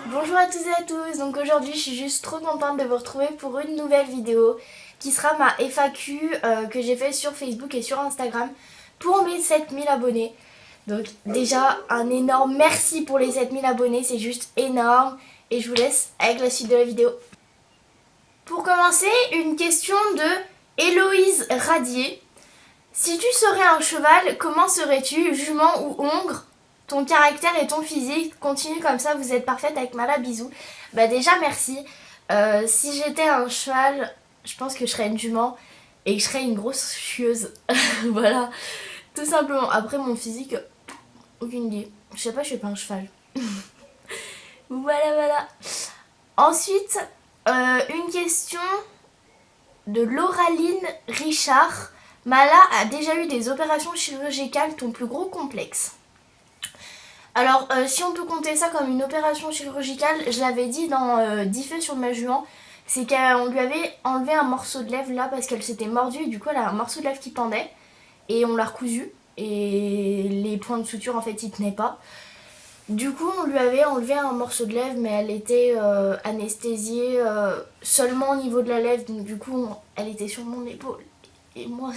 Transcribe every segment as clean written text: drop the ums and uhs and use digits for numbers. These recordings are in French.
Bonjour à tous et à tous, donc aujourd'hui je suis juste trop contente de vous retrouver pour une nouvelle vidéo qui sera ma FAQ que j'ai fait sur Facebook et sur Instagram pour mes 7000 abonnés. Donc déjà un énorme merci pour les 7000 abonnés, c'est juste énorme et je vous laisse avec la suite de la vidéo. Pour commencer, une question de Héloïse Radier. Si tu serais un cheval, comment serais-tu, jument ou hongre? Ton caractère et ton physique, continue comme ça, vous êtes parfaite avec Mala, bisous. Bah déjà merci. Si j'étais un cheval, je pense que je serais une jument et que je serais une grosse chieuse. Voilà, tout simplement. Après mon physique, aucune idée. Je sais pas, je suis pas un cheval. Voilà. Ensuite, une question de Lauraline Richard. Mala a déjà eu des opérations chirurgicales, ton plus gros complexe? Alors, si on peut compter ça comme une opération chirurgicale, je l'avais dit dans 10 faits sur ma jument, c'est qu'on lui avait enlevé un morceau de lèvre là parce qu'elle s'était mordue et du coup elle a un morceau de lèvre qui pendait et on l'a recousu et les points de suture en fait ils tenaient pas. Du coup on lui avait enlevé un morceau de lèvre mais elle était anesthésiée seulement au niveau de la lèvre, donc du coup elle était sur mon épaule et moi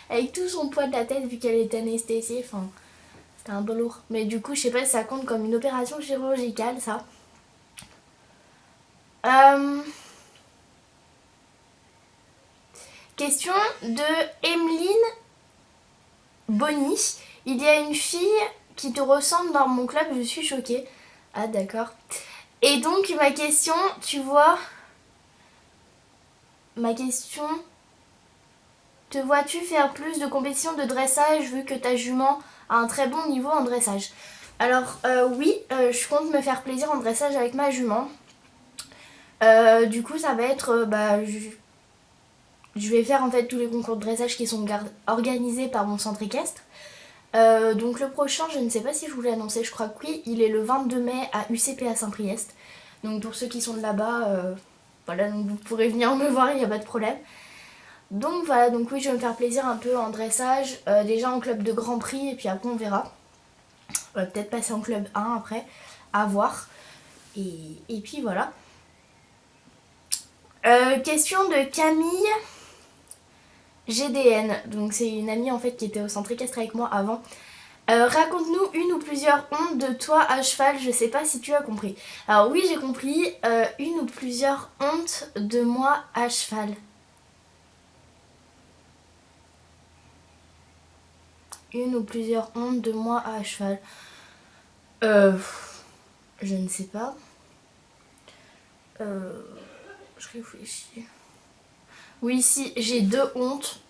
avec tout son poids de la tête vu qu'elle était anesthésiée, enfin... C'était un peu lourd. Mais du coup, je sais pas si ça compte comme une opération chirurgicale, ça. Question de Emeline Bonny. Il y a une fille qui te ressemble dans mon club, je suis choquée. Ah d'accord. Et donc ma question, tu vois... Ma question... Te vois-tu faire plus de compétitions de dressage vu que ta jument a un très bon niveau en dressage? Alors oui, je compte me faire plaisir en dressage avec ma jument. Du coup ça va être... je vais faire en fait tous les concours de dressage qui sont organisés par mon centre équestre. Donc le prochain, je ne sais pas si je vous l'ai annoncé, je crois que oui, il est le 22 mai à UCP à Saint-Priest. Donc pour ceux qui sont de là-bas, voilà, donc vous pourrez venir me voir, il n'y a pas de problème. Donc voilà, donc oui, je vais me faire plaisir un peu en dressage, déjà en club de Grand Prix, et puis après on verra. On va peut-être passer en club 1 après, à voir. Et puis voilà. Question de Camille GDN, donc c'est une amie en fait qui était au centre équestre avec moi avant. Raconte-nous une ou plusieurs hontes de toi à cheval, je sais pas si tu as compris. Alors oui, j'ai compris, une ou plusieurs hontes de moi à cheval. Une ou plusieurs hontes de moi à cheval. Je ne sais pas. Je réfléchis. Oui, si, j'ai 2 hontes.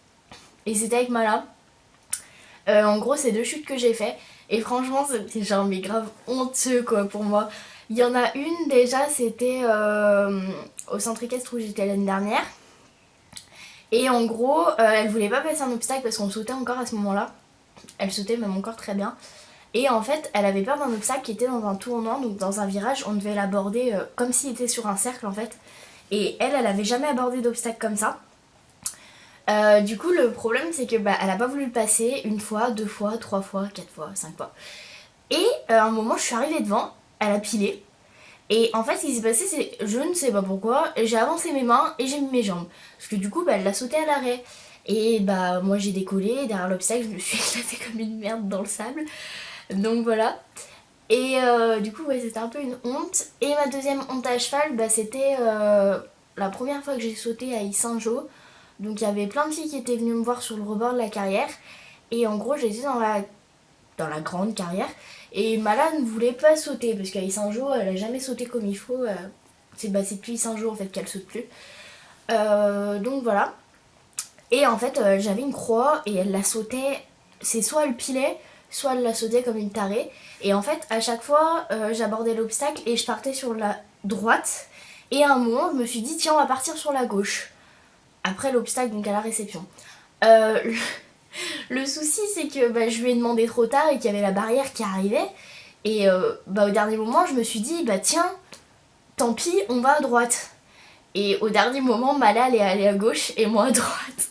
Et c'était avec Mala. En gros, c'est 2 chutes que j'ai fait. Et franchement, c'était genre mais grave honteux quoi pour moi. Il y en a une déjà, c'était au centre équestre où j'étais l'année dernière. Et en gros, elle voulait pas passer un obstacle parce qu'on sautait encore à ce moment-là. Elle sautait même encore très bien. Et en fait, elle avait peur d'un obstacle qui était dans un tournant, donc dans un virage, on devait l'aborder comme s'il était sur un cercle en fait. Et elle avait jamais abordé d'obstacle comme ça. Du coup, le problème, c'est que elle a pas voulu le passer une fois, 2 fois, 3 fois, 4 fois, 5 fois. Et à un moment, je suis arrivée devant, elle a pilé. Et en fait, ce qui s'est passé, c'est, je ne sais pas pourquoi, j'ai avancé mes mains et j'ai mis mes jambes. Parce que du coup, elle l'a sauté à l'arrêt. Et moi, j'ai décollé, derrière l'obstacle, je me suis éclatée comme une merde dans le sable. Donc voilà. Et du coup, ouais, c'était un peu une honte. Et ma deuxième honte à cheval, c'était la première fois que j'ai sauté à Yssingeaux. Donc il y avait plein de filles qui étaient venues me voir sur le rebord de la carrière. Et en gros, j'étais dans la grande carrière. Et Mala ne voulait pas sauter parce qu'à Yssingeaux, elle a jamais sauté comme il faut. C'est depuis Yssingeaux en fait qu'elle saute plus. Donc voilà. Et en fait, j'avais une croix et elle la sautait. C'est soit elle pilait, soit elle la sautait comme une tarée. Et en fait, à chaque fois, j'abordais l'obstacle et je partais sur la droite. Et à un moment, je me suis dit, tiens, on va partir sur la gauche. Après l'obstacle, donc à la réception. Le souci, c'est que je lui ai demandé trop tard et qu'il y avait la barrière qui arrivait. Et au dernier moment, je me suis dit, bah tiens, tant pis, on va à droite. Et au dernier moment, Mala elle est allée à gauche et moi à droite.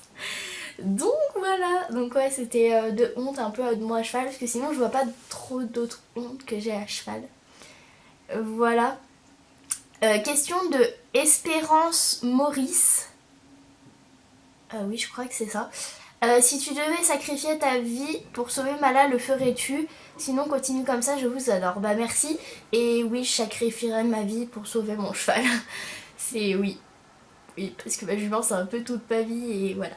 Donc voilà, donc ouais, c'était de honte un peu de moi à cheval, parce que sinon je vois pas trop d'autres hontes que j'ai à cheval. Voilà. Question de Espérance Maurice. Oui, je crois que c'est ça. Si tu devais sacrifier ta vie pour sauver Mala, le ferais-tu? Sinon, continue comme ça, je vous adore. Bah merci. Et oui, je sacrifierais ma vie pour sauver mon cheval. C'est oui. Oui, parce que ma jument, c'est un peu toute ma vie et voilà.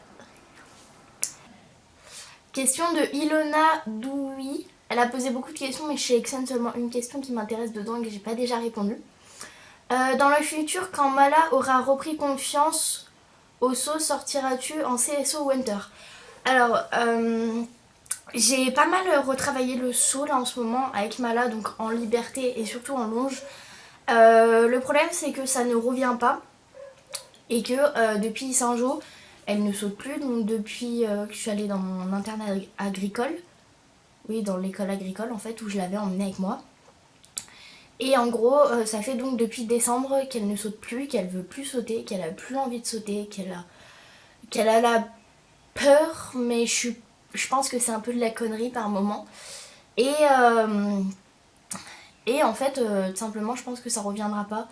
Question de Ilona Doui. Elle a posé beaucoup de questions, mais je sélectionne seulement une question qui m'intéresse dedans et que j'ai pas déjà répondu. Dans le futur, quand Mala aura repris confiance au saut, sortiras-tu en CSO Winter? Alors, j'ai pas mal retravaillé le saut là en ce moment avec Mala, donc en liberté et surtout en longe. Le problème, c'est que ça ne revient pas et que depuis Saint-Jean, elle ne saute plus. Donc depuis que je suis allée dans mon internat agricole, oui, dans l'école agricole en fait, où je l'avais emmenée avec moi. Et en gros, ça fait donc depuis décembre qu'elle ne saute plus, qu'elle veut plus sauter, qu'elle a plus envie de sauter, qu'elle a la peur, mais je pense que c'est un peu de la connerie par moment. Et, en fait, tout simplement, je pense que ça reviendra pas.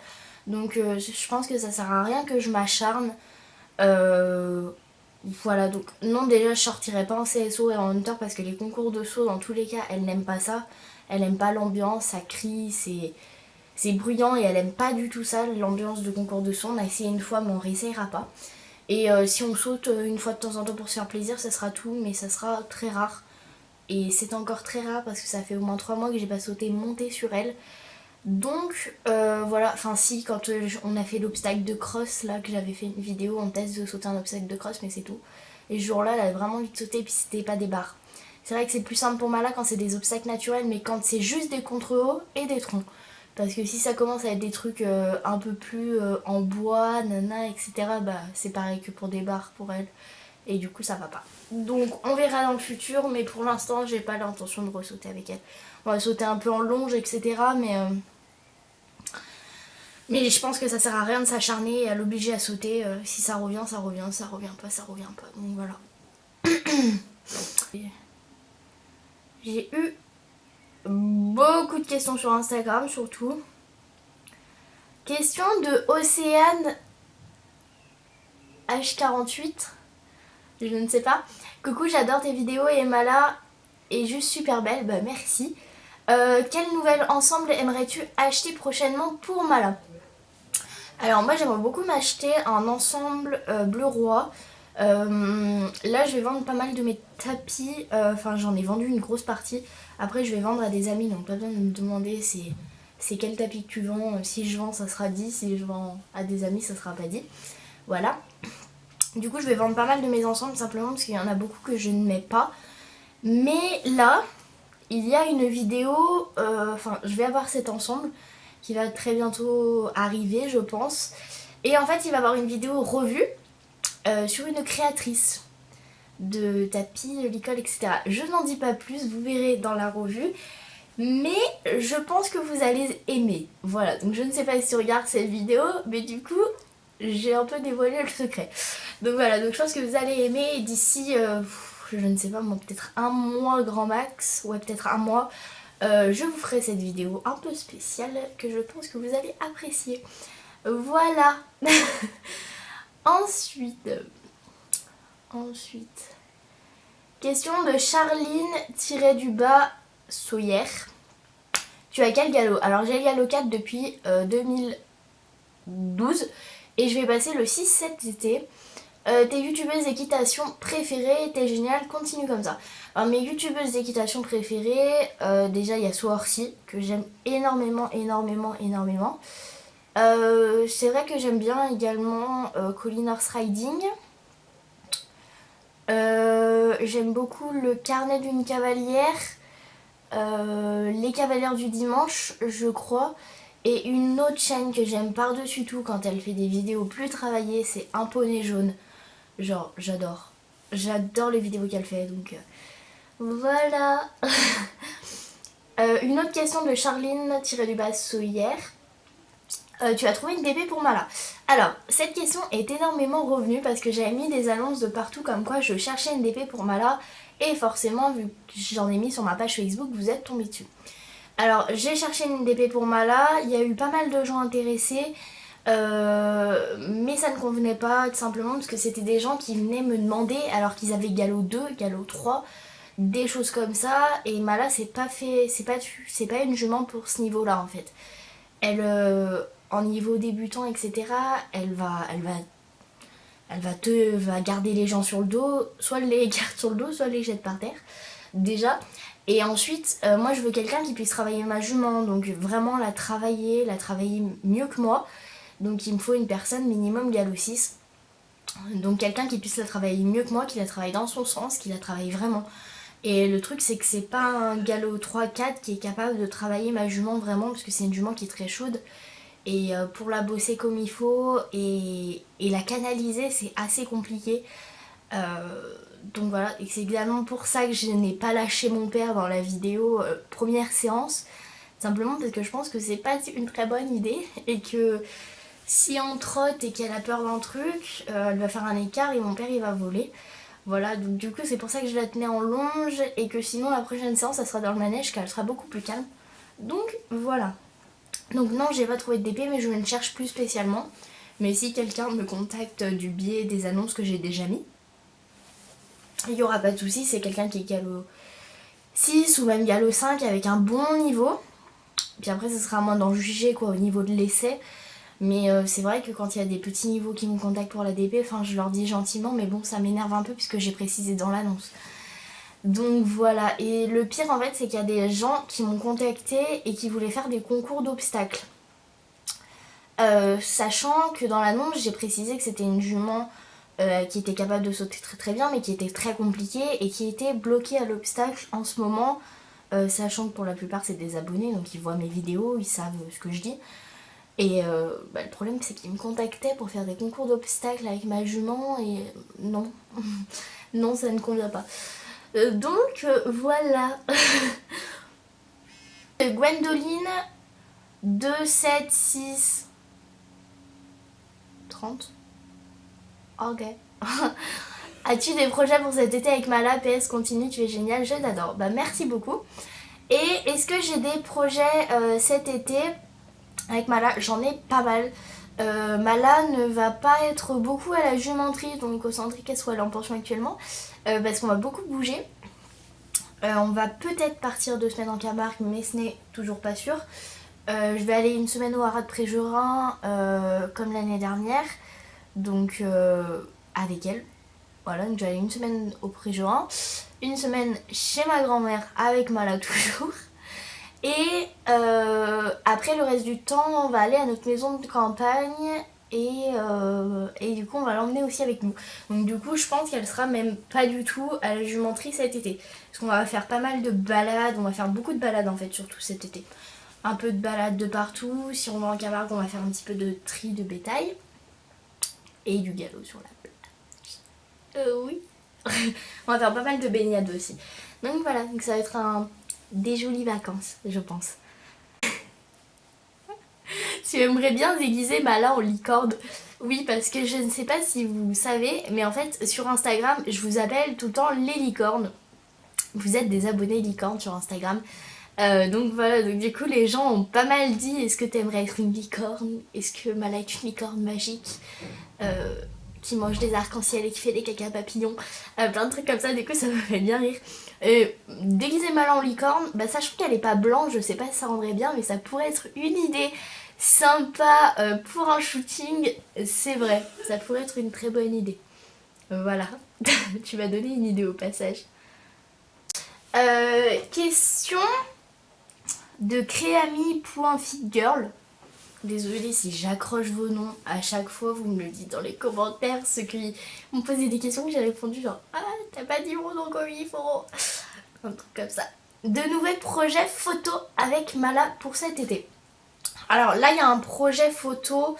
Donc je pense que ça sert à rien que je m'acharne. Voilà, donc non, déjà je sortirai pas en CSO et en Hunter parce que les concours de saut, dans tous les cas, elle n'aime pas ça. Elle aime pas l'ambiance, ça crie, c'est bruyant et elle aime pas du tout ça, l'ambiance de concours de saut. On a essayé une fois, mais on réessayera pas. Et si on saute une fois de temps en temps pour se faire plaisir, ça sera tout, mais ça sera très rare. Et c'est encore très rare parce que ça fait au moins 3 mois que j'ai pas sauté monté sur elle. Donc voilà, enfin si, quand on a fait l'obstacle de cross, là que j'avais fait une vidéo en test de sauter un obstacle de cross, mais c'est tout. Et ce jour-là, elle avait vraiment envie de sauter et puis c'était pas des barres. C'est vrai que c'est plus simple pour Mala quand c'est des obstacles naturels, mais quand c'est juste des contre-hauts et des troncs. Parce que si ça commence à être des trucs un peu plus en bois, nana, etc., bah c'est pareil que pour des barres pour elle. Et du coup, ça va pas. Donc on verra dans le futur, mais pour l'instant, j'ai pas l'intention de ressauter avec elle. On va sauter un peu en longe, etc., mais je pense que ça sert à rien de s'acharner et à l'obliger à sauter. Si ça revient, ça revient. Ça revient pas, ça revient pas. Donc voilà. J'ai eu beaucoup de questions sur Instagram surtout. Question de Océane H48. Je ne sais pas. Coucou, j'adore tes vidéos et Mala est juste super belle. Bah merci. Quel nouvel ensemble aimerais-tu acheter prochainement pour Mala? Alors moi j'aimerais beaucoup m'acheter un ensemble bleu roi. Là je vais vendre pas mal de mes tapis, enfin j'en ai vendu une grosse partie. Après je vais vendre à des amis, donc pas besoin de me demander c'est quel tapis que tu vends. Si je vends ça sera dit, si je vends à des amis ça sera pas dit. Voilà. Du coup je vais vendre pas mal de mes ensembles simplement parce qu'il y en a beaucoup que je ne mets pas. Mais là il y a une vidéo, enfin je vais avoir cet ensemble qui va très bientôt arriver je pense. Et en fait il va y avoir une vidéo revue sur une créatrice de tapis, de licol, etc. Je n'en dis pas plus, vous verrez dans la revue. Mais je pense que vous allez aimer. Voilà, donc je ne sais pas si tu regardes cette vidéo, mais du coup, j'ai un peu dévoilé le secret. Donc voilà, donc je pense que vous allez aimer d'ici, je ne sais pas moi, peut-être un mois grand max, ouais peut-être un mois, je vous ferai cette vidéo un peu spéciale que je pense que vous allez apprécier. Voilà. Ensuite, question de Charline-du-bas Sawyer. Tu as quel galop? Alors j'ai le galop 4 depuis 2012 et je vais passer le 6 cet été. Tes youtubeuses d'équitation préférées, t'es génial, continue comme ça. Alors mes youtubeuses d'équitation préférées, déjà il y a Soorsi que j'aime énormément. C'est vrai que j'aime bien également Colin Horse Riding. J'aime beaucoup le carnet d'une cavalière, les cavalières du dimanche je crois, et une autre chaîne que j'aime par-dessus tout quand elle fait des vidéos plus travaillées, c'est Un poney jaune. Genre j'adore les vidéos qu'elle fait, donc voilà. Une autre question de Charline-du-bas Soyer. Tu as trouvé une DP pour Mala. Alors, cette question est énormément revenue parce que j'avais mis des annonces de partout comme quoi je cherchais une DP pour Mala. Et forcément, vu que j'en ai mis sur ma page Facebook, vous êtes tombés dessus. Alors, j'ai cherché une DP pour Mala. Il y a eu pas mal de gens intéressés. Mais ça ne convenait pas tout simplement parce que c'était des gens qui venaient me demander alors qu'ils avaient Galop 2, Galop 3, des choses comme ça. Et Mala, c'est pas une jument pour ce niveau-là en fait. Elle, en niveau débutant, etc., va garder les gens sur le dos, soit elle les garde sur le dos, soit elle les jette par terre, déjà. Et ensuite, moi je veux quelqu'un qui puisse travailler ma jument, donc vraiment la travailler mieux que moi. Donc il me faut une personne minimum galop 6. Donc quelqu'un qui puisse la travailler mieux que moi, qui la travaille dans son sens, qui la travaille vraiment. Et le truc c'est que c'est pas un galop 3-4 qui est capable de travailler ma jument vraiment, parce que c'est une jument qui est très chaude. Et pour la bosser comme il faut et la canaliser, c'est assez compliqué. Donc voilà, et c'est également pour ça que je n'ai pas lâché mon père dans la vidéo première séance. Simplement parce que je pense que c'est pas une très bonne idée et que si on trotte et qu'elle a peur d'un truc, elle va faire un écart et mon père il va voler. Voilà, donc du coup c'est pour ça que je la tenais en longe et que sinon la prochaine séance ça sera dans le manège car elle sera beaucoup plus calme. Donc voilà. Donc non, j'ai pas trouvé de DP mais je ne cherche plus spécialement. Mais si quelqu'un me contacte du biais des annonces que j'ai déjà mis, il n'y aura pas de souci, c'est quelqu'un qui est galop 6 ou même galop 5 avec un bon niveau. Puis après, ce sera à moi d'en juger quoi, au niveau de l'essai. Mais c'est vrai que quand il y a des petits niveaux qui me contactent pour la DP, enfin je leur dis gentiment, mais bon, ça m'énerve un peu puisque j'ai précisé dans l'annonce. Donc voilà, et le pire en fait, c'est qu'il y a des gens qui m'ont contacté et qui voulaient faire des concours d'obstacles. Sachant que dans l'annonce, j'ai précisé que c'était une jument qui était capable de sauter très très bien, mais qui était très compliquée et qui était bloquée à l'obstacle en ce moment. Sachant que pour la plupart, c'est des abonnés, donc ils voient mes vidéos, ils savent ce que je dis. Et le problème, c'est qu'ils me contactaient pour faire des concours d'obstacles avec ma jument et non, non, ça ne convient pas. Donc voilà. Gwendoline 2, 7, 6, 30. Ok. As-tu des projets pour cet été avec Mala? PS continue, tu es génial, je t'adore. Bah merci beaucoup. Et est-ce que j'ai des projets cet été avec Mala? J'en ai pas mal. Mala ne va pas être beaucoup à la jumenterie, donc au centrique, soit elle est en pension actuellement, parce qu'on va beaucoup bouger. On va peut-être partir 2 semaines en Camargue, mais ce n'est toujours pas sûr. Je vais aller une semaine au Haras de Préjurin, comme l'année dernière, donc avec elle. Voilà, donc je vais aller une semaine au Préjurin, une semaine chez ma grand-mère avec Mala toujours. Et après le reste du temps, on va aller à notre maison de campagne et du coup on va l'emmener aussi avec nous. Donc du coup je pense qu'elle sera même pas du tout à la jumenterie cet été. Parce qu'on va faire pas mal de balades, on va faire beaucoup de balades en fait surtout cet été. Un peu de balades de partout, si on va en Camargue on va faire un petit peu de tri de bétail. Et du galop sur la plage. Oui. On va faire pas mal de baignade aussi. Donc voilà, donc ça va être des jolies vacances je pense. Tu aimerais bien déguiser Mala en licorne? Oui, parce que je ne sais pas si vous savez, mais en fait, sur Instagram, je vous appelle tout le temps les licornes. Vous êtes des abonnés licornes sur Instagram. Donc voilà, donc du coup, les gens ont pas mal dit, est-ce que t'aimerais être une licorne? Est-ce que Mala est une licorne magique qui mange des arcs-en-ciel et qui fait des caca papillons? Plein de trucs comme ça, du coup, ça me fait bien rire. Déguiser Mala en licorne, bah, sachant qu'elle est pas blanche, je sais pas si ça rendrait bien, mais ça pourrait être une idée sympa pour un shooting, c'est vrai, ça pourrait être une très bonne idée. Voilà, tu m'as donné une idée au passage. Question de créami.fitgirl. Désolée si j'accroche vos noms à chaque fois, vous me le dites dans les commentaires. Ceux qui m'ont posé des questions que j'ai répondu genre ah t'as pas dit mon nom comme il faut. Un truc comme ça. De nouveaux projets photo avec Mala pour cet été. Alors là il y a un projet photo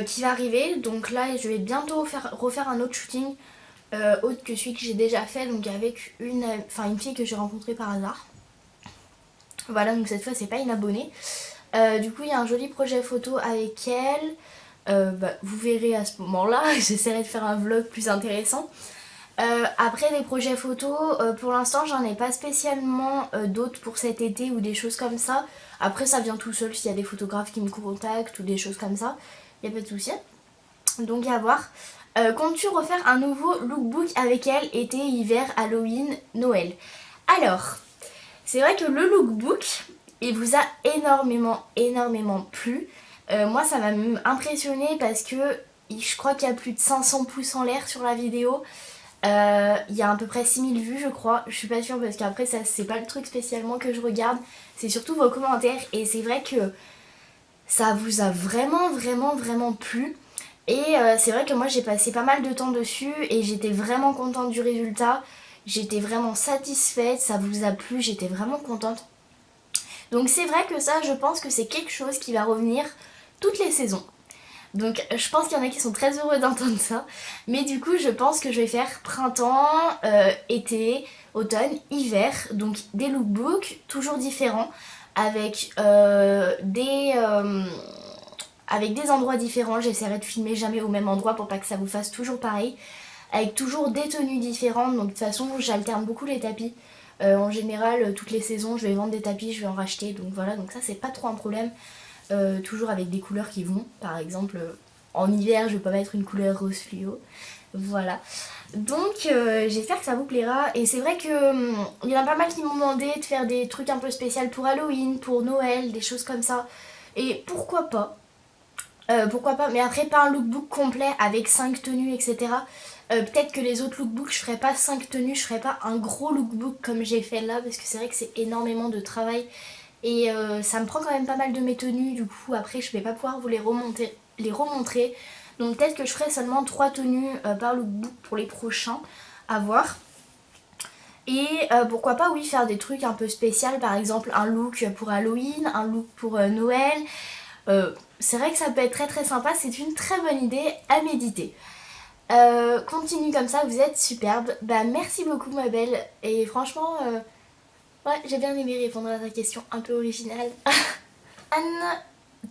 qui va arriver. Donc là je vais bientôt refaire un autre shooting autre que celui que j'ai déjà fait. Donc avec une fille que j'ai rencontrée par hasard. Voilà, donc cette fois c'est pas une abonnée. Du coup il y a un joli projet photo avec elle. Vous verrez à ce moment-là, j'essaierai de faire un vlog plus intéressant. Après des projets photos, pour l'instant j'en ai pas spécialement d'autres pour cet été ou des choses comme ça. Après ça vient tout seul s'il y a des photographes qui me contactent ou des choses comme ça, y a pas de souci. Donc à voir. Comptes-tu refaire un nouveau lookbook avec elle, été, hiver, Halloween, Noël? Alors, c'est vrai que le lookbook, il vous a énormément plu. Moi ça m'a même impressionné parce que je crois qu'il y a plus de 500 pouces en l'air sur la vidéo. Il y a à peu près 6000 vues je crois, je suis pas sûre parce qu'après ça c'est pas le truc spécialement que je regarde, c'est surtout vos commentaires et c'est vrai que ça vous a vraiment plu. Et c'est vrai que moi j'ai passé pas mal de temps dessus et j'étais vraiment contente du résultat, j'étais vraiment satisfaite, ça vous a plu, j'étais vraiment contente. Donc c'est vrai que ça je pense que c'est quelque chose qui va revenir toutes les saisons. Donc je pense qu'il y en a qui sont très heureux d'entendre ça. Mais du coup je pense que je vais faire printemps, été, automne, hiver. Donc des lookbooks toujours différents avec des endroits différents. J'essaierai de filmer jamais au même endroit pour pas que ça vous fasse toujours pareil. Avec toujours des tenues différentes. Donc de toute façon j'alterne beaucoup les tapis. En général toutes les saisons je vais vendre des tapis, je vais en racheter. Donc voilà, donc ça c'est pas trop un problème. Toujours avec des couleurs qui vont. Par exemple, en hiver, je vais pas mettre une couleur rose fluo. Voilà. Donc, j'espère que ça vous plaira. Et c'est vrai que il y en a pas mal qui m'ont demandé de faire des trucs un peu spéciaux pour Halloween, pour Noël, des choses comme ça. Et pourquoi pas? Pourquoi pas? Mais après, pas un lookbook complet avec 5 tenues, etc. Peut-être que les autres lookbooks, je ferai pas 5 tenues, je ferai pas un gros lookbook comme j'ai fait là, parce que c'est vrai que c'est énormément de travail. Et ça me prend quand même pas mal de mes tenues, du coup après je vais pas pouvoir vous les remontrer. Donc peut-être que je ferai seulement 3 tenues par lookbook pour les prochains, à voir. Et pourquoi pas oui faire des trucs un peu spéciaux, par exemple un look pour Halloween, un look pour Noël. C'est vrai que ça peut être très sympa, c'est une très bonne idée à méditer. Continue comme ça, vous êtes superbe. Bah merci beaucoup ma belle. Et franchement, ouais, j'ai bien aimé répondre à ta question un peu originale. Anne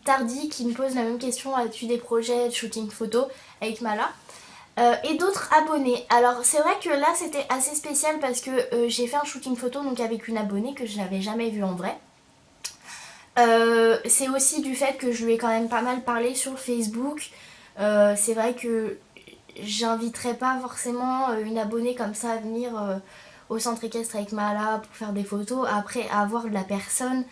Tardy qui me pose la même question, as-tu des projets de shooting photo avec Mala? Et d'autres abonnés. Alors c'est vrai que là c'était assez spécial parce que j'ai fait un shooting photo donc avec une abonnée que je n'avais jamais vue en vrai. C'est aussi du fait que je lui ai quand même pas mal parlé sur Facebook. C'est vrai que j'inviterai pas forcément une abonnée comme ça à venir au centre équestre avec Mala pour faire des photos après avoir de la personne.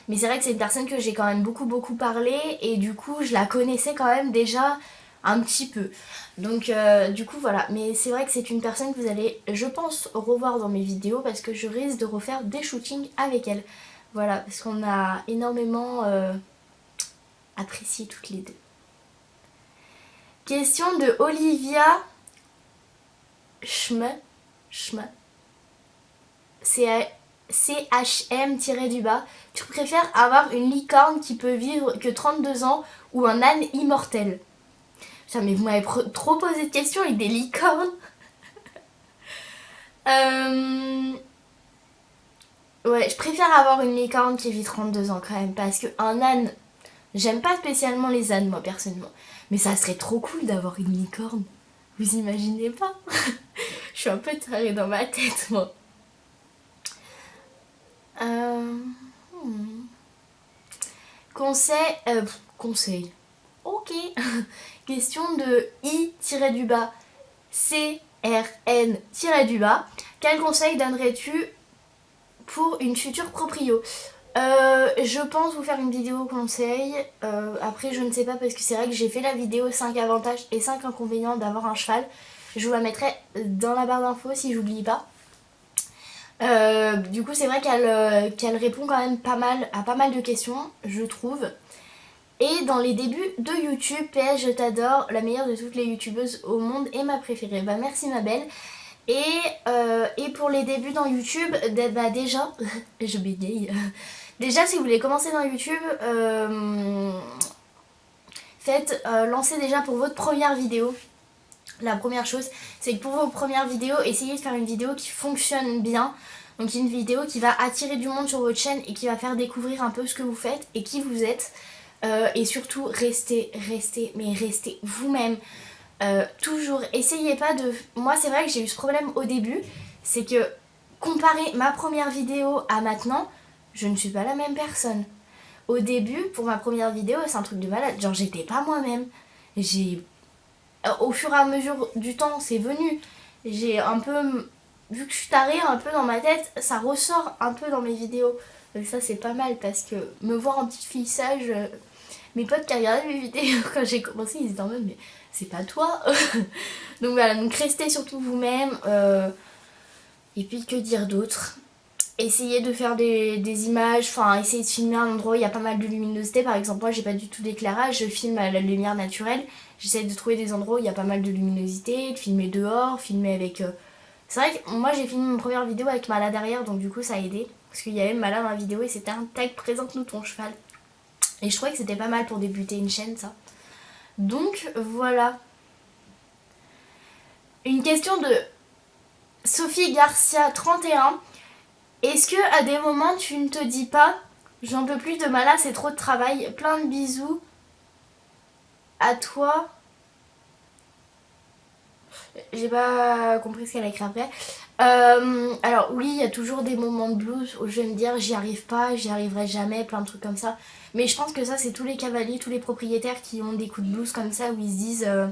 Mais c'est vrai que c'est une personne que j'ai quand même beaucoup parlé et du coup je la connaissais quand même déjà un petit peu. Donc du coup voilà, mais c'est vrai que c'est une personne que vous allez, je pense, revoir dans mes vidéos parce que je risque de refaire des shootings avec elle. Voilà, parce qu'on a énormément apprécié toutes les deux. Question de Olivia Schme. CHM-du-bas. Tu préfères avoir une licorne qui peut vivre que 32 ans ou un âne immortel? Putain, mais vous m'avez trop posé de questions avec des licornes. Ouais, je préfère avoir une licorne qui vit 32 ans quand même. Parce qu'un âne, j'aime pas spécialement les ânes moi personnellement. Mais ça serait trop cool d'avoir une licorne. Vous imaginez pas? Je suis un peu tarée dans ma tête moi. Conseil. Ok. Question de i-du-bas CRN-du-bas. Quel conseil donnerais-tu pour une future proprio? Je pense vous faire une vidéo conseil. Après, je ne sais pas parce que c'est vrai que j'ai fait la vidéo 5 avantages et 5 inconvénients d'avoir un cheval. Je vous la mettrai dans la barre d'infos si j'oublie pas. Du coup, c'est vrai qu'elle répond quand même à pas mal de questions, je trouve. Et dans les débuts de YouTube, PS, je t'adore, la meilleure de toutes les youtubeuses au monde et ma préférée. Bah merci ma belle. Et pour les débuts dans YouTube, bah déjà, je bégaye. Déjà, si vous voulez commencer dans YouTube, lancez déjà pour votre première vidéo. La première chose, c'est que pour vos premières vidéos, essayez de faire une vidéo qui fonctionne bien. Donc une vidéo qui va attirer du monde sur votre chaîne et qui va faire découvrir un peu ce que vous faites et qui vous êtes. Et surtout, restez vous-même. Toujours, essayez pas de... Moi, c'est vrai que j'ai eu ce problème au début. C'est que comparer ma première vidéo à maintenant, je ne suis pas la même personne. Au début, pour ma première vidéo, c'est un truc de malade. Genre, j'étais pas moi-même. Au fur et à mesure du temps, c'est venu. J'ai un peu... Vu que je suis tarée un peu dans ma tête, ça ressort un peu dans mes vidéos. Donc ça, c'est pas mal parce que me voir en petit fissage... Mes potes qui regardaient mes vidéos quand j'ai commencé, ils étaient en mode mais c'est pas toi. Donc voilà, donc restez surtout vous-même. Et puis que dire d'autre? Essayez de faire des images, enfin essayez de filmer un endroit où il y a pas mal de luminosité. Par exemple, moi j'ai pas du tout d'éclairage, je filme à la lumière naturelle. J'essaie de trouver des endroits où il y a pas mal de luminosité, de filmer dehors, filmer avec... C'est vrai que moi j'ai filmé mon première vidéo avec Mala derrière, donc du coup ça a aidé. Parce qu'il y avait Mala dans la vidéo et c'était un tag présente-nous ton cheval. Et je trouvais que c'était pas mal pour débuter une chaîne, ça. Donc, voilà. Une question de Sophie Garcia 31. Est-ce que à des moments, tu ne te dis pas « J'en peux plus de Mala, c'est trop de travail. Plein de bisous à toi. » J'ai pas compris ce qu'elle a écrit après. Alors oui, il y a toujours des moments de blues où je vais me dire j'y arrive pas, j'y arriverai jamais, plein de trucs comme ça. Mais je pense que ça c'est tous les cavaliers, tous les propriétaires qui ont des coups de blues comme ça où ils se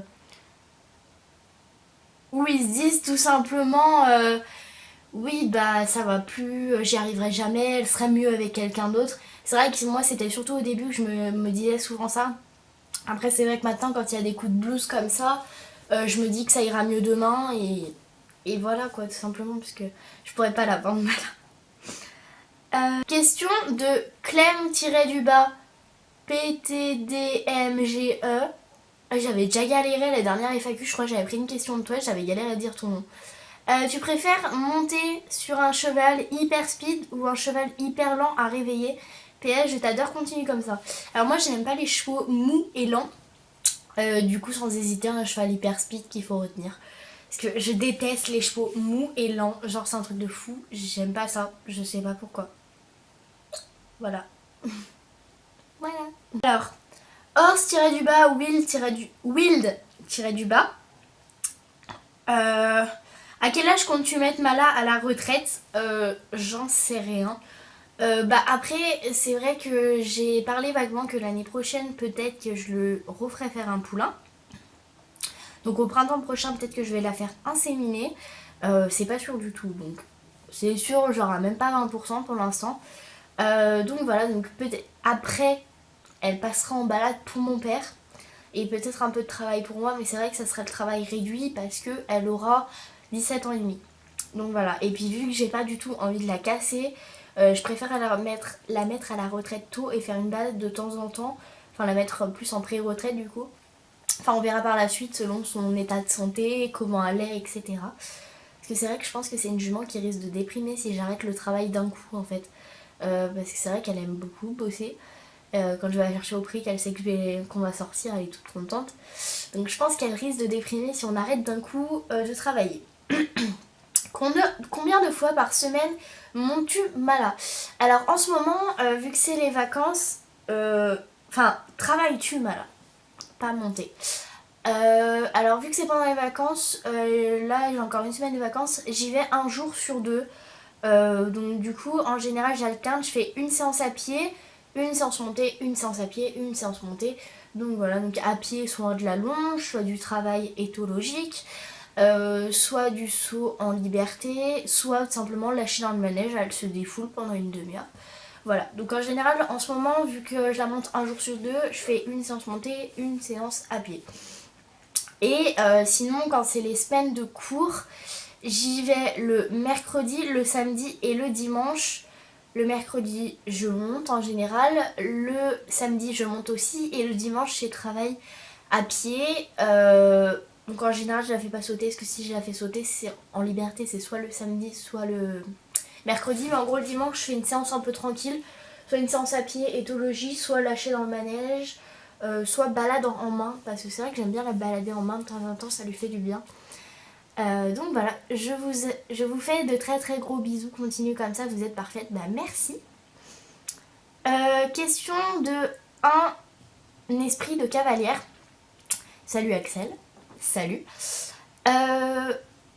disent tout simplement oui bah ça va plus, j'y arriverai jamais, elle serait mieux avec quelqu'un d'autre. C'est vrai que moi c'était surtout au début que je me disais souvent ça. Après c'est vrai que maintenant quand il y a des coups de blues comme ça, je me dis que ça ira mieux demain et voilà quoi tout simplement parce que je pourrais pas la vendre mal. Question de Clem-du-bas PTDMGE. J'avais déjà galéré la dernière FAQ, je crois que j'avais pris une question de toi, j'avais galéré à dire ton nom. Tu préfères monter sur un cheval hyper speed ou un cheval hyper lent à réveiller? PS, je t'adore, continue comme ça. Alors moi j'aime pas les chevaux mous et lents. Du coup sans hésiter un cheval hyper speed qu'il faut retenir. Parce que je déteste les chevaux mous et lents, genre c'est un truc de fou, j'aime pas ça, je sais pas pourquoi. Voilà. Voilà. Alors, horse-du-bas, wild-du-bas. À quel âge comptes-tu mettre Mala à la retraite? J'en sais rien. Après, c'est vrai que j'ai parlé vaguement que l'année prochaine, peut-être que je le referai faire un poulain. Donc au printemps prochain, peut-être que je vais la faire inséminer. C'est pas sûr du tout, donc c'est sûr, genre même pas 20% pour l'instant. Donc voilà, donc peut-être après, elle passera en balade pour mon père. Et peut-être un peu de travail pour moi, mais c'est vrai que ça sera le travail réduit parce qu'elle aura 17 ans et demi. Donc voilà, et puis vu que j'ai pas du tout envie de la casser, je préfère la mettre à la retraite tôt et faire une balade de temps en temps. Enfin la mettre plus en pré-retraite du coup. Enfin on verra par la suite selon son état de santé, comment elle est, etc. Parce que c'est vrai que je pense que c'est une jument qui risque de déprimer si j'arrête le travail d'un coup en fait. Parce que c'est vrai qu'elle aime beaucoup bosser. Quand je vais la chercher au prix, qu'elle sait qu'on va sortir, elle est toute contente. Donc je pense qu'elle risque de déprimer si on arrête d'un coup de travailler. Combien de fois par semaine montes-tu Mala? Alors en ce moment, vu que c'est les vacances, travailles-tu Mala? Pas monter. Alors vu que c'est pendant les vacances, là j'ai encore une semaine de vacances, j'y vais un jour sur deux. Donc du coup en général j'alterne, je fais une séance à pied, une séance montée, une séance à pied, une séance montée. Donc voilà, donc à pied soit de la longe, soit du travail éthologique, soit du saut en liberté, soit simplement lâcher dans le manège, elle se défoule pendant une demi-heure. Voilà, donc en général en ce moment vu que je la monte un jour sur deux, je fais une séance montée, une séance à pied. Et sinon quand c'est les semaines de cours, j'y vais le mercredi, le samedi et le dimanche. Le mercredi, je monte en général. Le samedi, je monte aussi. Et le dimanche, je travaille à pied. Donc en général, je la fais pas sauter. Parce que si je la fais sauter, c'est en liberté. C'est soit le samedi, soit le mercredi. Mais en gros, le dimanche, je fais une séance un peu tranquille. Soit une séance à pied, éthologie, soit lâcher dans le manège. Soit balade en main. Parce que c'est vrai que j'aime bien la balader en main de temps en temps. Ça lui fait du bien. Donc voilà, je vous fais de très très gros bisous, continuez comme ça, vous êtes parfaite, bah merci. Question de un esprit de cavalière. Salut Axel, salut.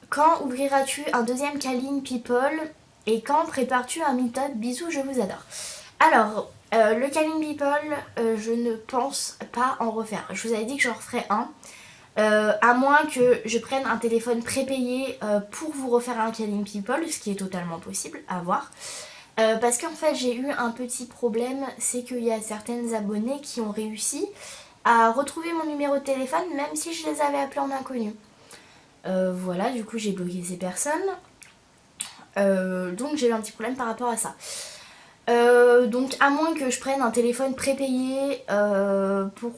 Quand ouvriras-tu un deuxième Kaline People et quand prépares-tu un meet-up? Bisous, je vous adore. Alors, le Kaline People, je ne pense pas en refaire. Je vous avais dit que j'en referais un. À moins que je prenne un téléphone prépayé pour vous refaire un Kaline People, ce qui est totalement possible, à voir. Parce qu'en fait j'ai eu un petit problème, c'est qu'il y a certaines abonnées qui ont réussi à retrouver mon numéro de téléphone même si je les avais appelés en inconnu. Voilà, du coup j'ai bloqué ces personnes. Donc j'ai eu un petit problème par rapport à ça. Donc à moins que je prenne un téléphone prépayé pour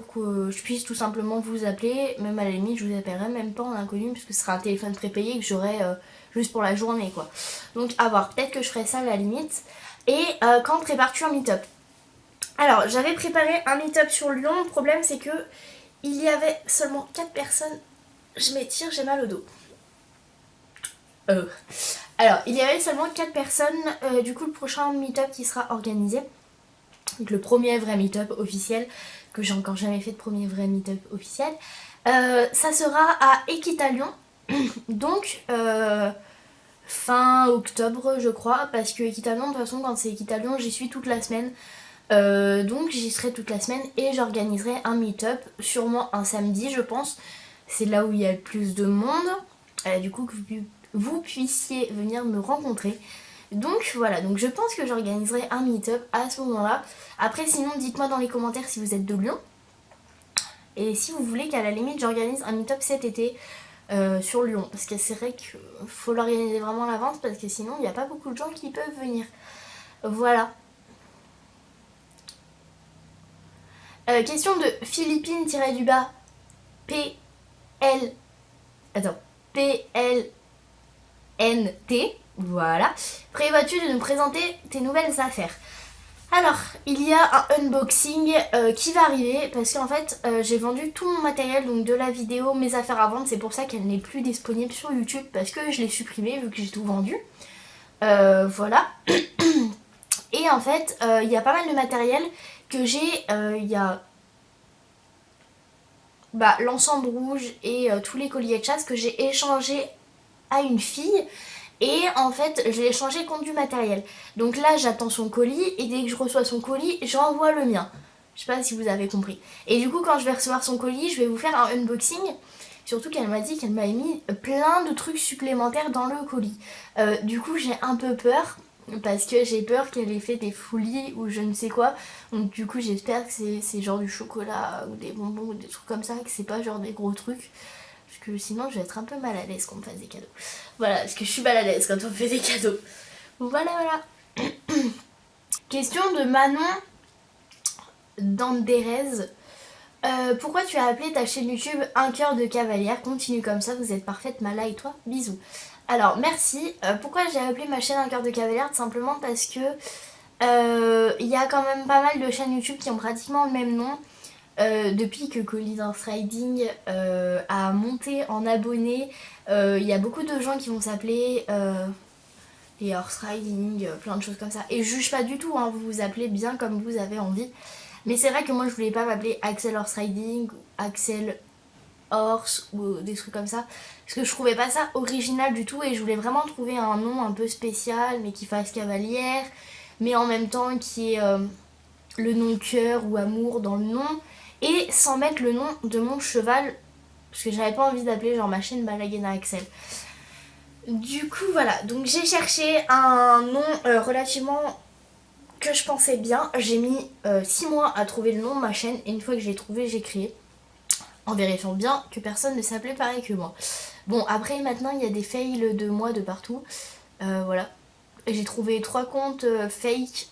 que je puisse tout simplement vous appeler, même à la limite je vous appellerai même pas en inconnu puisque ce sera un téléphone prépayé que j'aurai juste pour la journée quoi. Donc à voir, peut-être que je ferai ça à la limite. Et quand prépares-tu un meet-up? Alors j'avais préparé un meet-up sur Lyon, le problème c'est que il y avait seulement 4 personnes. Je m'étire, j'ai mal au dos. Alors il y avait seulement 4 personnes, du coup le prochain meet-up qui sera organisé, donc le premier vrai meet-up officiel, que j'ai encore jamais fait de premier vrai meet-up officiel, ça sera à Équitalion, donc fin octobre je crois, parce que Équitalion de toute façon quand c'est Équitalion j'y suis toute la semaine, donc j'y serai toute la semaine et j'organiserai un meet-up, sûrement un samedi je pense, c'est là où il y a le plus de monde, du coup que vous puissiez venir me rencontrer. Donc voilà, donc je pense que j'organiserai un meet-up à ce moment-là. Après sinon dites-moi dans les commentaires si vous êtes de Lyon. Et si vous voulez qu'à la limite j'organise un meet-up cet été sur Lyon. Parce que c'est vrai qu'il faut l'organiser vraiment à l'avance parce que sinon il n'y a pas beaucoup de gens qui peuvent venir. Voilà. Question de Philippine-du-bas PL. Attends. PLNT. Voilà. Prévois-tu de nous présenter tes nouvelles affaires? Alors, il y a un unboxing qui va arriver parce qu'en fait j'ai vendu tout mon matériel, donc de la vidéo, mes affaires à vendre, c'est pour ça qu'elle n'est plus disponible sur YouTube parce que je l'ai supprimée vu que j'ai tout vendu. Voilà. Et en fait, il y a pas mal de matériel que j'ai, il y a l'ensemble rouge et tous les colliers de chasse que j'ai échangé à une fille. Et en fait, je l'ai échangé contre du matériel. Donc là, j'attends son colis et dès que je reçois son colis, j'envoie le mien. Je sais pas si vous avez compris. Et du coup, quand je vais recevoir son colis, je vais vous faire un unboxing. Surtout qu'elle m'a dit qu'elle m'avait mis plein de trucs supplémentaires dans le colis. Du coup, j'ai un peu peur parce que j'ai peur qu'elle ait fait des folies ou je ne sais quoi. Donc du coup, j'espère que c'est genre du chocolat ou des bonbons ou des trucs comme ça, que c'est pas genre des gros trucs. Parce que sinon, je vais être un peu mal à l'aise quand on me fasse des cadeaux. Voilà, parce que je suis mal à l'aise quand on me fait des cadeaux. Voilà, voilà. Question de Manon Danderez. Pourquoi tu as appelé ta chaîne YouTube Un cœur de cavalière? Continue comme ça, vous êtes parfaite, Mala et toi, bisous. Alors, merci. Pourquoi j'ai appelé ma chaîne Un cœur de cavalière? Tout simplement parce que il y a quand même pas mal de chaînes YouTube qui ont pratiquement le même nom. Depuis que Colin Horse Riding a monté en abonnés, il y a beaucoup de gens qui vont s'appeler les Horse Riding, plein de choses comme ça. Et je juge pas du tout, hein, vous vous appelez bien comme vous avez envie. Mais c'est vrai que moi je voulais pas m'appeler Axel Horse Riding ou Axel Horse ou des trucs comme ça. Parce que je trouvais pas ça original du tout et je voulais vraiment trouver un nom un peu spécial mais qui fasse cavalière. Mais en même temps qui ait le nom cœur ou amour dans le nom. Et sans mettre le nom de mon cheval. Parce que j'avais pas envie d'appeler genre ma chaîne Malagena Axel. Du coup voilà, donc j'ai cherché un nom relativement que je pensais bien. J'ai mis 6 mois à trouver le nom de ma chaîne et une fois que j'ai trouvé, j'ai créé. En vérifiant bien que personne ne s'appelait pareil que moi. Bon, après maintenant il y a des fails de moi de partout. Voilà. J'ai trouvé 3 comptes fake,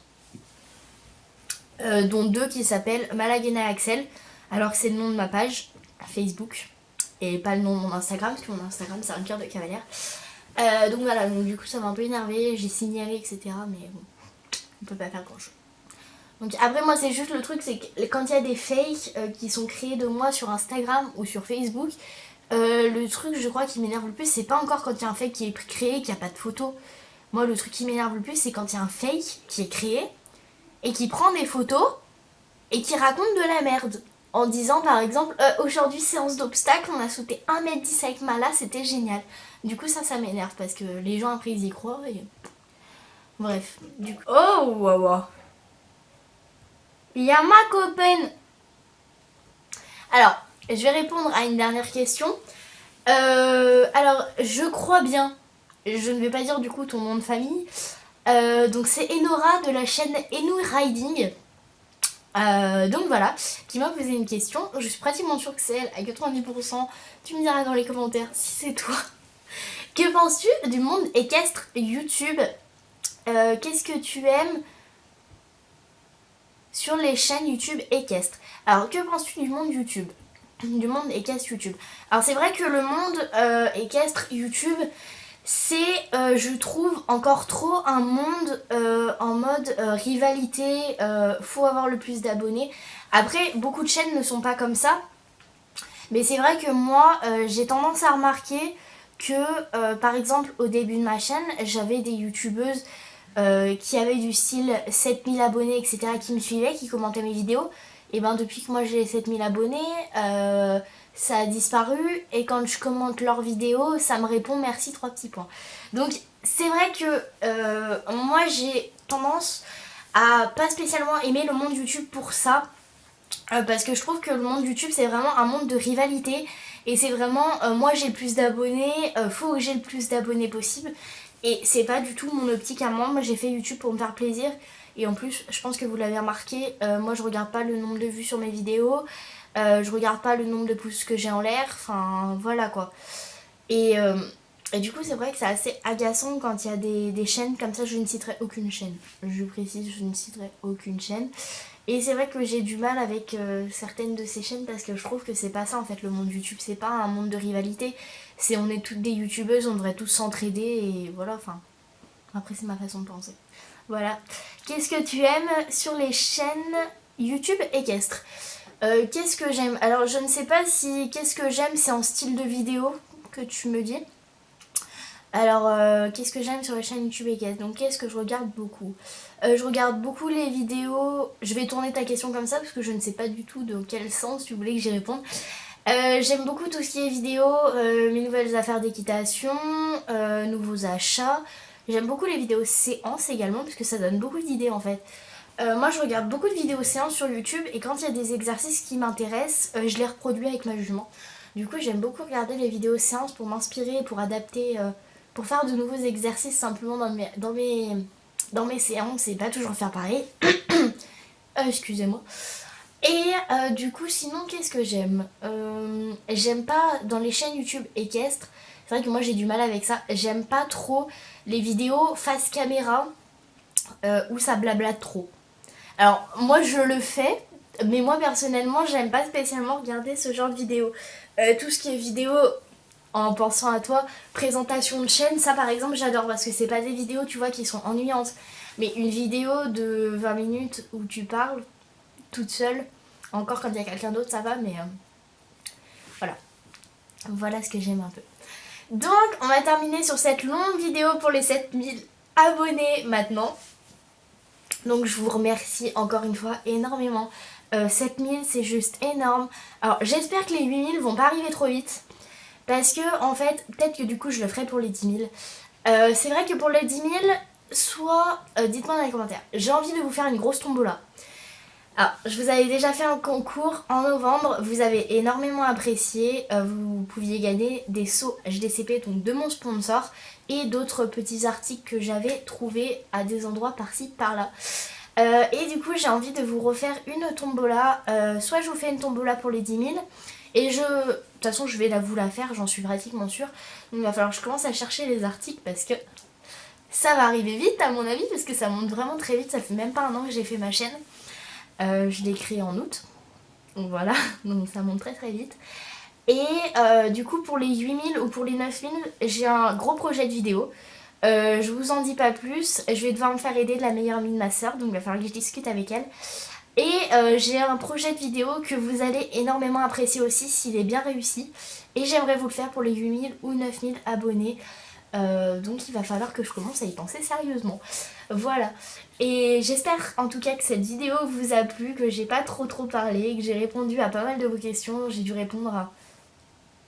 dont 2 qui s'appellent Malagena Axel. Alors que c'est le nom de ma page Facebook et pas le nom de mon Instagram, parce que mon Instagram c'est un cœur de cavalière. Donc voilà, donc du coup ça m'a un peu énervé, j'ai signalé etc. Mais bon, on peut pas faire grand chose. Donc après moi c'est juste le truc, c'est que quand il y a des fakes qui sont créés de moi sur Instagram ou sur Facebook, le truc je crois qui m'énerve le plus, c'est pas encore quand il y a un fake qui est créé, qu'il n'y a pas de photo. Moi le truc qui m'énerve le plus, c'est quand il y a un fake qui est créé et qui prend des photos et qui raconte de la merde. En disant par exemple, aujourd'hui séance d'obstacles, on a sauté 1m10 avec Mala, c'était génial. Du coup ça m'énerve parce que les gens après ils y croient et... Bref, du coup... Oh waouh. Il y a ma copine. Alors, je vais répondre à une dernière question. Alors, je crois bien, je ne vais pas dire du coup ton nom de famille. Donc c'est Enora de la chaîne Enu Riding. Donc voilà, qui m'a posé une question. Je suis pratiquement sûre que c'est elle à 90%. Tu me diras dans les commentaires si c'est toi. Que penses-tu du monde équestre YouTube? Qu'est-ce que tu aimes sur les chaînes YouTube équestres? Alors, que penses-tu du monde YouTube? Du monde équestre YouTube. Alors, c'est vrai que le monde équestre YouTube, c'est, je trouve, encore trop un monde en mode rivalité, faut avoir le plus d'abonnés. Après, beaucoup de chaînes ne sont pas comme ça. Mais c'est vrai que moi, j'ai tendance à remarquer que, par exemple, au début de ma chaîne, j'avais des youtubeuses qui avaient du style 7000 abonnés, etc., qui me suivaient, qui commentaient mes vidéos. Et ben depuis que moi j'ai 7000 abonnés, ça a disparu. Et quand je commente leurs vidéos, ça me répond merci 3 petits points. Donc c'est vrai que moi j'ai tendance à pas spécialement aimer le monde YouTube pour ça. Parce que je trouve que le monde YouTube c'est vraiment un monde de rivalité. Et c'est vraiment moi j'ai le plus d'abonnés, faut que j'ai le plus d'abonnés possible. Et c'est pas du tout mon optique à moi. Moi j'ai fait YouTube pour me faire plaisir. Et en plus, je pense que vous l'avez remarqué, moi je regarde pas le nombre de vues sur mes vidéos. Je regarde pas le nombre de pouces que j'ai en l'air. Enfin voilà quoi. Et, et du coup c'est vrai que c'est assez agaçant quand il y a des chaînes comme ça. Je ne citerai aucune chaîne. Je précise, je ne citerai aucune chaîne. Et c'est vrai que j'ai du mal avec certaines de ces chaînes parce que je trouve que c'est pas ça en fait le monde YouTube. C'est pas un monde de rivalité. C'est on est toutes des youtubeuses, on devrait tous s'entraider et voilà, enfin. Après c'est ma façon de penser. Voilà. Qu'est-ce que tu aimes sur les chaînes YouTube équestres? Qu'est-ce que j'aime? Alors je ne sais pas si qu'est-ce que j'aime c'est en style de vidéo que tu me dis. Alors qu'est-ce que j'aime sur les chaînes YouTube équestres? Donc qu'est-ce que je regarde beaucoup? Je regarde beaucoup les vidéos. Je vais tourner ta question comme ça parce que je ne sais pas du tout dans quel sens tu voulais que j'y réponde. J'aime beaucoup tout ce qui est vidéo, mes nouvelles affaires d'équitation, nouveaux achats. J'aime beaucoup les vidéos séances également parce que ça donne beaucoup d'idées en fait. Moi je regarde beaucoup de vidéos séances sur YouTube et quand il y a des exercices qui m'intéressent, je les reproduis avec ma jument. Du coup j'aime beaucoup regarder les vidéos séances pour m'inspirer, pour adapter, pour faire de nouveaux exercices simplement dans mes séances et pas toujours faire pareil. Excusez-moi. Et du coup, sinon, qu'est-ce que j'aime? J'aime pas dans les chaînes YouTube équestres. C'est vrai que moi j'ai du mal avec ça. J'aime pas trop les vidéos face caméra où ça blablate trop. Alors, moi je le fais, mais moi personnellement, j'aime pas spécialement regarder ce genre de vidéos. Tout ce qui est vidéo en pensant à toi, présentation de chaîne, ça par exemple j'adore parce que c'est pas des vidéos tu vois qui sont ennuyantes. Mais une vidéo de 20 minutes où tu parles toute seule, encore quand il y a quelqu'un d'autre ça va, mais voilà. Voilà ce que j'aime un peu. Donc on va terminer sur cette longue vidéo pour les 7000 abonnés maintenant. Donc je vous remercie encore une fois énormément. 7000 c'est juste énorme. Alors j'espère que les 8000 vont pas arriver trop vite. Parce que en fait, peut-être que du coup je le ferai pour les 10 000. C'est vrai que pour les 10 000, soit dites-moi dans les commentaires. J'ai envie de vous faire une grosse tombola. Alors, je vous avais déjà fait un concours en novembre, vous avez énormément apprécié, vous pouviez gagner des seaux HDCP donc de mon sponsor et d'autres petits articles que j'avais trouvés à des endroits par-ci par-là. Et du coup j'ai envie de vous refaire une tombola, soit je vous fais une tombola pour les 10 000 et de toute façon je vais vous la faire, j'en suis pratiquement sûre. Donc il va falloir que je commence à chercher les articles parce que ça va arriver vite à mon avis parce que ça monte vraiment très vite, ça fait même pas un an que j'ai fait ma chaîne. Je l'ai créée en août, donc voilà, donc ça monte très très vite. Et du coup pour les 8000 ou pour les 9000 j'ai un gros projet de vidéo. Je vous en dis pas plus, je vais devoir me faire aider de la meilleure amie de ma soeur, donc il va falloir que je discute avec elle. Et j'ai un projet de vidéo que vous allez énormément apprécier aussi s'il est bien réussi. Et j'aimerais vous le faire pour les 8000 ou 9000 abonnés. Donc il va falloir que je commence à y penser sérieusement. Voilà. Et j'espère en tout cas que cette vidéo vous a plu, que j'ai pas trop parlé, que j'ai répondu à pas mal de vos questions. J'ai dû répondre à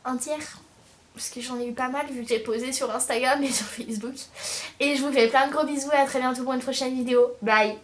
un tiers. Parce que j'en ai eu pas mal vu que j'ai posé sur Instagram et sur Facebook. Et je vous fais plein de gros bisous et à très bientôt pour une prochaine vidéo. Bye!